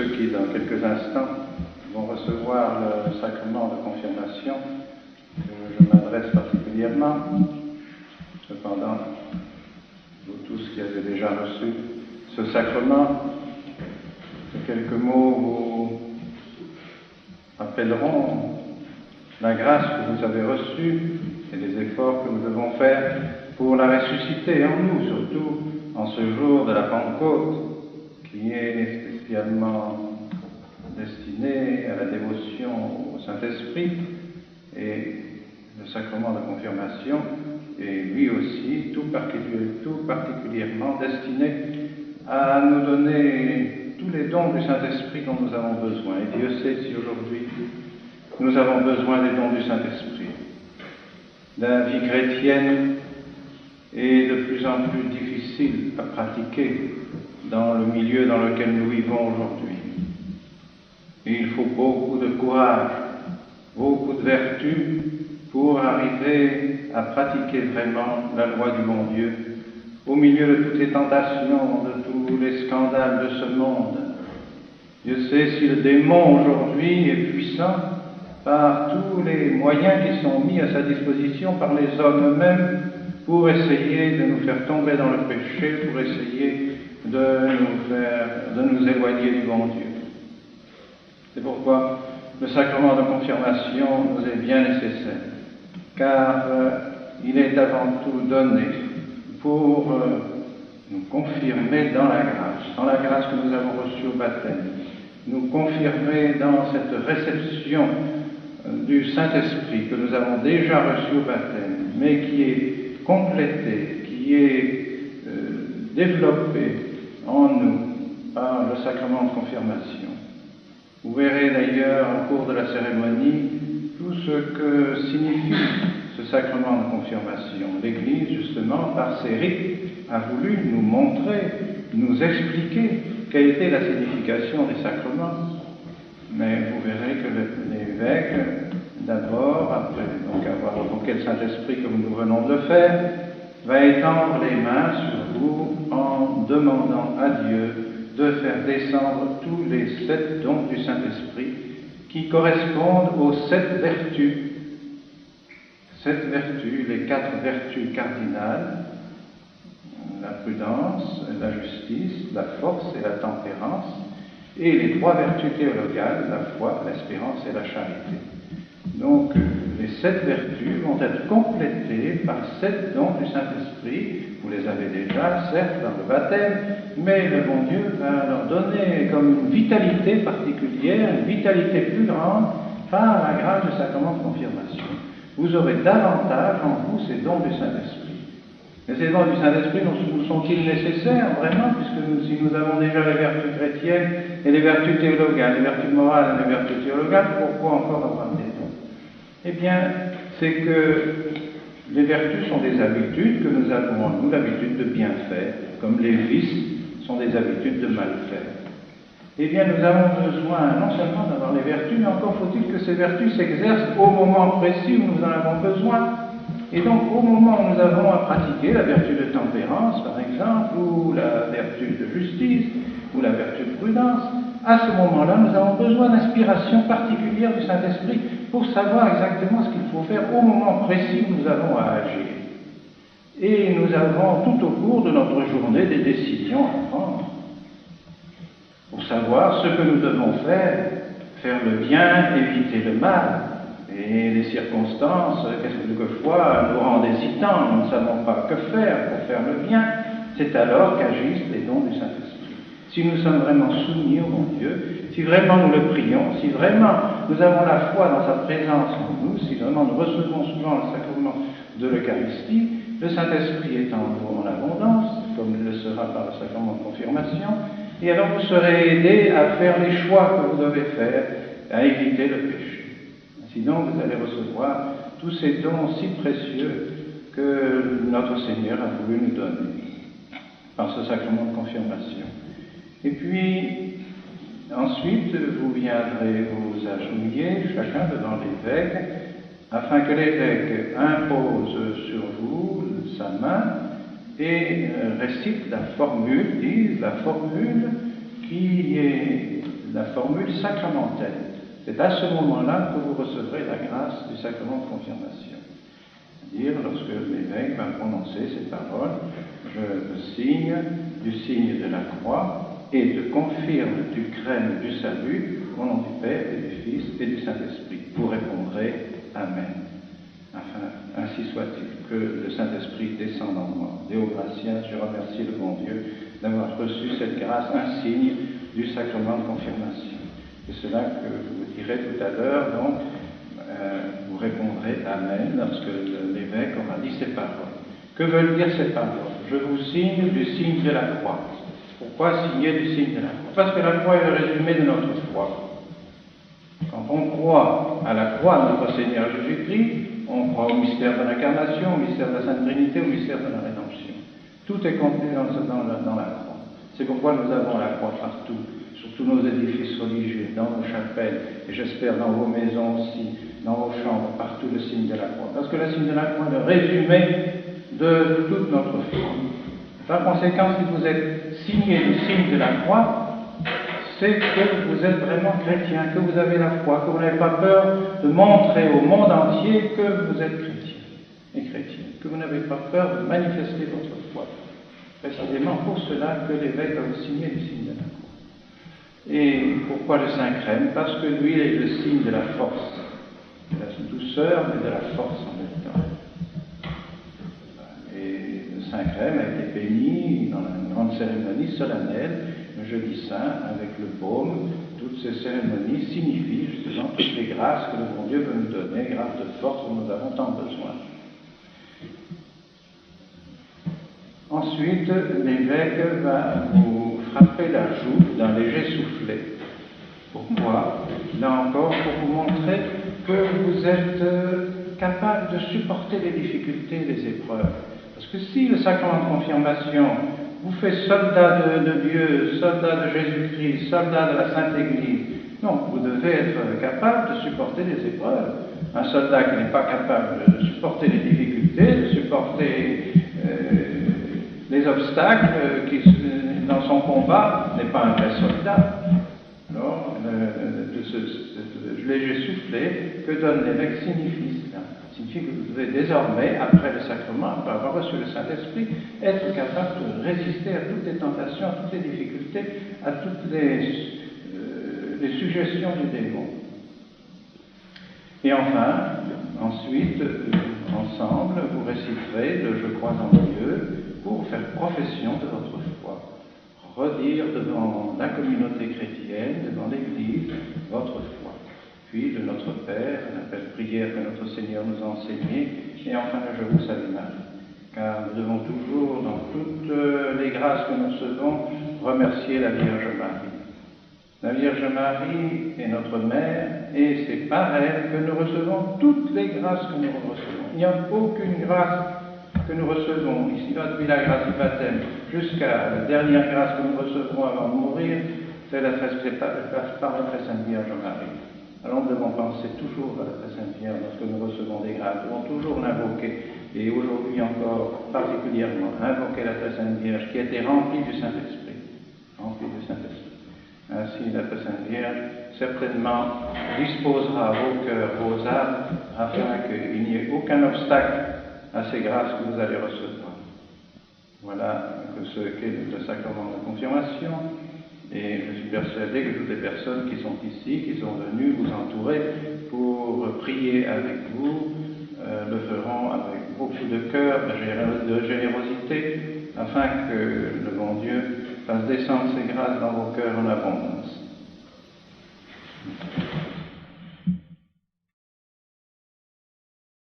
ceux qui, dans quelques instants, vont recevoir le sacrement de confirmation, que je m'adresse particulièrement. Cependant, vous tous qui avez déjà reçu ce sacrement, quelques mots vous rappelleront la grâce que vous avez reçue et les efforts que nous devons faire pour la ressusciter en nous, surtout en ce jour de la Pentecôte, qui est spécialement destiné à la dévotion au Saint-Esprit, et le sacrement de confirmation est lui aussi tout particulièrement destiné à nous donner tous les dons du Saint-Esprit dont nous avons besoin. Et Dieu sait si aujourd'hui nous avons besoin des dons du Saint-Esprit. La vie chrétienne est de plus en plus difficile à pratiquer dans le milieu dans lequel nous vivons aujourd'hui. Il faut beaucoup de courage, beaucoup de vertu pour arriver à pratiquer vraiment la loi du bon Dieu au milieu de toutes les tentations, de tous les scandales de ce monde. Dieu sait si le démon aujourd'hui est puissant par tous les moyens qui sont mis à sa disposition par les hommes eux-mêmes pour essayer de nous faire tomber dans le péché, pour essayer de nous éloigner du bon Dieu. C'est pourquoi le sacrement de confirmation nous est bien nécessaire, car il est avant tout donné pour nous confirmer dans la grâce que nous avons reçue au baptême, nous confirmer dans cette réception du Saint-Esprit que nous avons déjà reçu au baptême, mais qui est complétée, qui est développée en nous par le sacrement de confirmation. Vous verrez d'ailleurs au cours de la cérémonie tout ce que signifie ce sacrement de confirmation. L'Église, justement, par ses rites, a voulu nous montrer, nous expliquer quelle était la signification des sacrements. Mais vous verrez que l'évêque, d'abord, après donc avoir évoqué le Saint-Esprit comme nous venons de le faire, va étendre les mains sur vous en demandant à Dieu de faire descendre tous les 7 dons du Saint-Esprit qui correspondent aux 7 vertus. 7 vertus, les 4 vertus cardinales, la prudence, la justice, la force et la tempérance, et les 3 vertus théologales, la foi, l'espérance et la charité. Donc, les 7 vertus vont être complétées par 7 dons du Saint-Esprit. Vous les avez déjà, certes, dans le baptême, mais le bon Dieu va leur donner comme une vitalité particulière, une vitalité plus grande, par la grâce du sacrement de confirmation. Vous aurez davantage en vous ces dons du Saint-Esprit. Mais ces dons du Saint-Esprit nous sont-ils nécessaires, vraiment, puisque si nous avons déjà les vertus chrétiennes et les vertus théologales, les vertus morales et les vertus théologales, pourquoi encore avoir des dons? Eh bien, c'est que les vertus sont des habitudes que nous avons en nous, l'habitude de bien faire, comme les vices sont des habitudes de mal faire. Eh bien, nous avons besoin non seulement d'avoir les vertus, mais encore faut-il que ces vertus s'exercent au moment précis où nous en avons besoin. Et donc, au moment où nous avons à pratiquer la vertu de tempérance, par exemple, ou la vertu de justice, ou la vertu de prudence, à ce moment-là, nous avons besoin d'inspiration particulière du Saint-Esprit pour savoir exactement ce qu'il faut faire au moment précis où nous avons à agir. Et nous avons tout au cours de notre journée des décisions à prendre pour savoir ce que nous devons faire le bien, éviter le mal. Et les circonstances, quelquefois, nous rendent hésitants, nous ne savons pas que faire pour faire le bien. C'est alors qu'agissent les dons du Saint-Esprit. Si nous sommes vraiment soumis au bon Dieu, si vraiment nous le prions, si vraiment nous avons la foi dans sa présence en nous, si vraiment nous recevons souvent le sacrement de l'Eucharistie, le Saint-Esprit est en nous en abondance, comme il le sera par le sacrement de confirmation, et alors vous serez aidés à faire les choix que vous devez faire, à éviter le péché. Sinon, vous allez recevoir tous ces dons si précieux que notre Seigneur a voulu nous donner par ce sacrement de confirmation. Et puis, ensuite, vous viendrez vous agenouiller chacun devant l'évêque, afin que l'évêque impose sur vous sa main et récite la formule, dise la formule qui est la formule sacramentelle. C'est à ce moment-là que vous recevrez la grâce du sacrement de confirmation. C'est-à-dire, lorsque l'évêque va prononcer ces paroles, je me signe du signe de la croix et je confirme du crème du salut au nom du Père et du Fils et du Saint-Esprit. Vous répondrez Amen. Enfin, ainsi soit-il, que le Saint-Esprit descende en moi. Déo Gratias, je remercie le bon Dieu d'avoir reçu cette grâce, un signe du sacrement de confirmation. C'est cela que je vous dirai tout à l'heure, donc vous répondrez Amen lorsque l'évêque aura dit ces paroles. Que veulent dire ces paroles? Je vous signe du signe de la croix. Pourquoi signer du signe de la croix? Parce que la croix est le résumé de notre foi. Quand on croit à la croix de notre Seigneur Jésus-Christ, on croit au mystère de l'incarnation, au mystère de la Sainte Trinité, au mystère de la rédemption. Tout est contenu dans la croix. C'est pourquoi nous avons la croix partout, sur tous nos édifices religieux, dans nos chapelles, et j'espère dans vos maisons aussi, dans vos chambres, partout le signe de la croix. Parce que le signe de la croix est le résumé de toute notre foi. Par conséquent, si vous êtes signé du signe de la croix, c'est que vous êtes vraiment chrétien, que vous avez la foi, que vous n'avez pas peur de montrer au monde entier que vous êtes chrétien et chrétienne, que vous n'avez pas peur de manifester votre foi. Précisément pour cela que l'évêque a signé le signe de la croix. Et pourquoi le Saint Crème? Parce que lui est le signe de la force, de la douceur, mais de la force en même temps. Et le Saint Crème a été béni dans une grande cérémonie solennelle, le jeudi saint, avec le baume. Toutes ces cérémonies signifient justement toutes les grâces que le bon Dieu veut nous donner, grâces de force dont nous avons tant besoin. Ensuite, l'évêque va vous frapper la joue d'un léger soufflet. Pourquoi? Là encore, pour vous montrer que vous êtes capable de supporter les difficultés, les épreuves. Parce que si le sacrement de confirmation vous fait soldat de Dieu, soldat de Jésus-Christ, soldat de la Sainte Église, non, vous devez être capable de supporter les épreuves. Un soldat qui n'est pas capable de supporter les difficultés, de supporter les obstacles dans son combat, n'est pas un vrai soldat. Alors, ce léger soufflet que donne l'évêque signifie cela. Signifie que vous devez désormais, après le sacrement, après avoir reçu le Saint-Esprit, être capable de résister à toutes les tentations, à toutes les difficultés, à toutes les suggestions du démon. Et enfin, ensuite, ensemble, vous réciterez le Je crois en Dieu pour faire profession de votre foi. Redire devant la communauté chrétienne, devant l'Église, votre foi. Puis de notre Père, la belle prière que notre Seigneur nous a enseignée, et enfin le Je vous salue Marie. Car nous devons toujours, dans toutes les grâces que nous recevons, remercier la Vierge Marie. La Vierge Marie est notre Mère, et c'est par elle que nous recevons toutes les grâces que nous recevons. Il n'y a aucune grâce que nous recevons, ici depuis la grâce du baptême, jusqu'à la dernière grâce que nous recevrons avant de mourir, c'est la par la Très Sainte Vierge Marie. Alors nous devons penser toujours à la Très Sainte Vierge lorsque nous recevons des grâces. Nous devons toujours l'invoquer, et aujourd'hui encore particulièrement, invoquer la Très Sainte Vierge qui a été remplie du Saint-Esprit. Remplie du Saint-Esprit. Ainsi, la Très Sainte Vierge certainement disposera vos cœurs, vos âmes, afin qu'il n'y ait aucun obstacle à ces grâces que vous allez recevoir. Voilà ce qu'est le sacrement de confirmation. Et je suis persuadé que toutes les personnes qui sont ici, qui sont venues vous entourer pour prier avec vous, le feront avec beaucoup de cœur, de générosité, afin que le bon Dieu fasse descendre ses grâces dans vos cœurs en abondance.